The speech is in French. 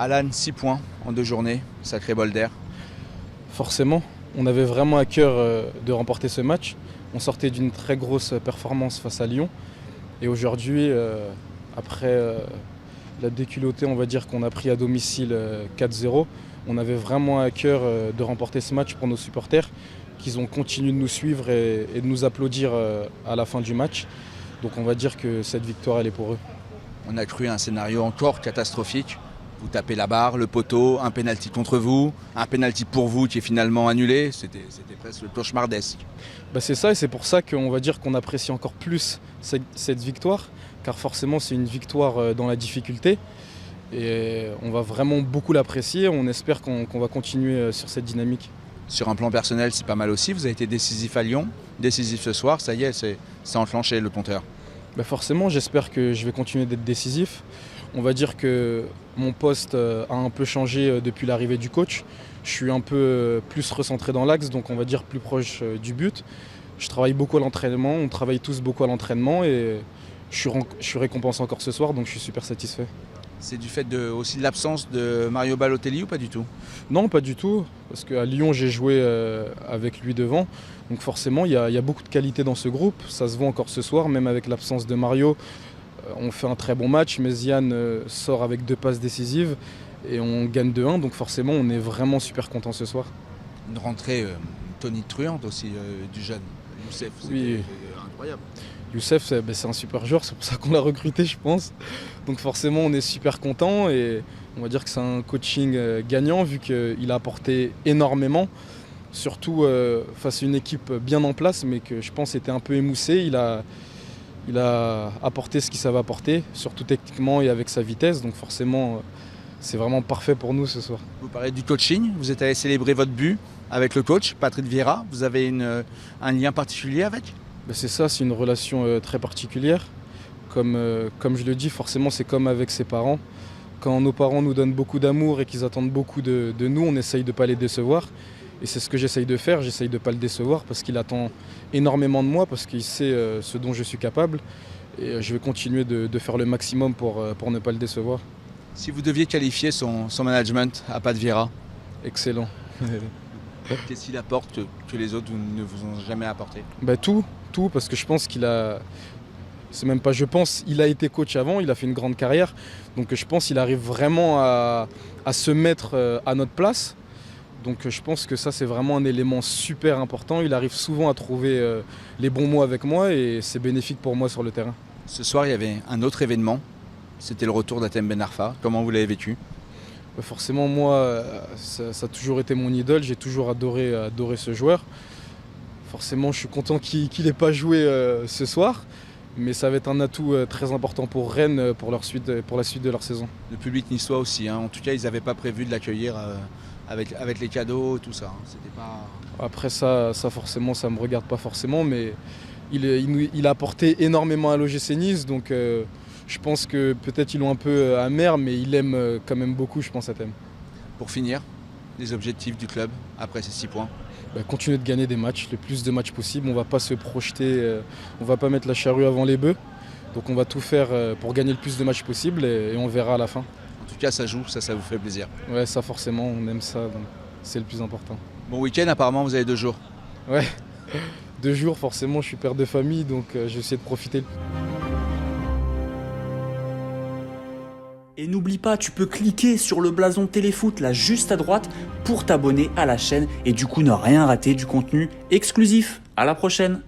Alan, 6 points en 2 journées, sacré bol d'air. Forcément, on avait vraiment à cœur de remporter ce match. On sortait d'une très grosse performance face à Lyon. Et aujourd'hui, après la déculottée, on va dire qu'on a pris à domicile 4-0, on avait vraiment à cœur de remporter ce match pour nos supporters, qu'ils ont continué de nous suivre et de nous applaudir à la fin du match. Donc on va dire que cette victoire, elle est pour eux. On a cru à un scénario encore catastrophique. Vous tapez la barre, le poteau, un pénalty contre vous, un pénalty pour vous qui est finalement annulé. C'était presque le cauchemardesque. C'est ça, et c'est pour ça qu'on va dire qu'on apprécie encore plus cette victoire, car forcément c'est une victoire dans la difficulté. Et on va vraiment beaucoup l'apprécier, on espère qu'on va continuer sur cette dynamique. Sur un plan personnel, c'est pas mal aussi. Vous avez été décisif à Lyon, décisif ce soir, ça y est, c'est enclenché le compteur. Forcément, j'espère que je vais continuer d'être décisif. On va dire que mon poste a un peu changé depuis l'arrivée du coach. Je suis un peu plus recentré dans l'axe, donc on va dire plus proche du but. Je travaille beaucoup à l'entraînement, on travaille tous beaucoup à l'entraînement et je suis récompensé encore ce soir, donc je suis super satisfait. C'est du fait aussi de l'absence de Mario Balotelli ou pas du tout? Non, pas du tout, parce qu'à Lyon j'ai joué avec lui devant, donc forcément il y a beaucoup de qualité dans ce groupe, ça se voit encore ce soir, même avec l'absence de Mario. On fait un très bon match, Méziane sort avec 2 passes décisives et on gagne 2-1, donc forcément on est vraiment super content ce soir. Une rentrée tonitruante aussi du jeune Youssef, oui. Incroyable. Youssef, c'est un super joueur, c'est pour ça qu'on l'a recruté je pense. Donc forcément on est super content et on va dire que c'est un coaching gagnant vu qu'il a apporté énormément. Surtout face à une équipe bien en place mais que je pense était un peu émoussé. Il a apporté ce qu'il savait apporter, surtout techniquement et avec sa vitesse. Donc forcément, c'est vraiment parfait pour nous ce soir. Vous parlez du coaching, vous êtes allé célébrer votre but avec le coach, Patrick Vieira. Vous avez un lien particulier avec? C'est ça, c'est une relation très particulière. Comme je le dis, forcément, c'est comme avec ses parents. Quand nos parents nous donnent beaucoup d'amour et qu'ils attendent beaucoup de nous, on essaye de ne pas les décevoir. Et c'est ce que j'essaye de faire, j'essaye de ne pas le décevoir parce qu'il attend énormément de moi, parce qu'il sait ce dont je suis capable. Et je vais continuer de faire le maximum pour ne pas le décevoir. Si vous deviez qualifier son management à Pat Vieira? Excellent. Qu'est-ce qu'il apporte que les autres ne vous ont jamais apporté? Tout, parce que je pense qu'il a... C'est même pas je pense, il a été coach avant, il a fait une grande carrière. Donc je pense qu'il arrive vraiment à se mettre à notre place. Donc je pense que ça c'est vraiment un élément super important. Il arrive souvent à trouver les bons mots avec moi et c'est bénéfique pour moi sur le terrain. Ce soir il y avait un autre événement, c'était le retour d'Hatem Ben Arfa. Comment vous l'avez vécu? Forcément moi ça a toujours été mon idole, j'ai toujours adoré ce joueur. Forcément je suis content qu'il n'ait pas joué ce soir. Mais ça va être un atout très important pour Rennes pour la suite de leur saison. Le public niçois aussi, hein. En tout cas ils n'avaient pas prévu de l'accueillir avec les cadeaux, tout ça. C'était pas... Après ça forcément ça ne me regarde pas forcément, mais il a apporté énormément à l'OGC Nice, donc je pense que peut-être ils l'ont un peu amer, mais il aime quand même beaucoup, je pense, à Hatem. Pour finir, les objectifs du club après ces 6 points? Continuer de gagner des matchs, le plus de matchs possible. On ne va pas se projeter, on ne va pas mettre la charrue avant les bœufs. Donc on va tout faire pour gagner le plus de matchs possible et on verra à la fin. En tout cas ça joue, ça vous fait plaisir? Ouais, ça forcément, on aime ça, donc c'est le plus important. Bon week-end, apparemment vous avez 2 jours. Ouais, 2 jours forcément, je suis père de famille, donc je vais essayer de profiter. Et n'oublie pas, tu peux cliquer sur le blason Téléfoot là juste à droite pour t'abonner à la chaîne et du coup ne rien rater du contenu exclusif. À la prochaine!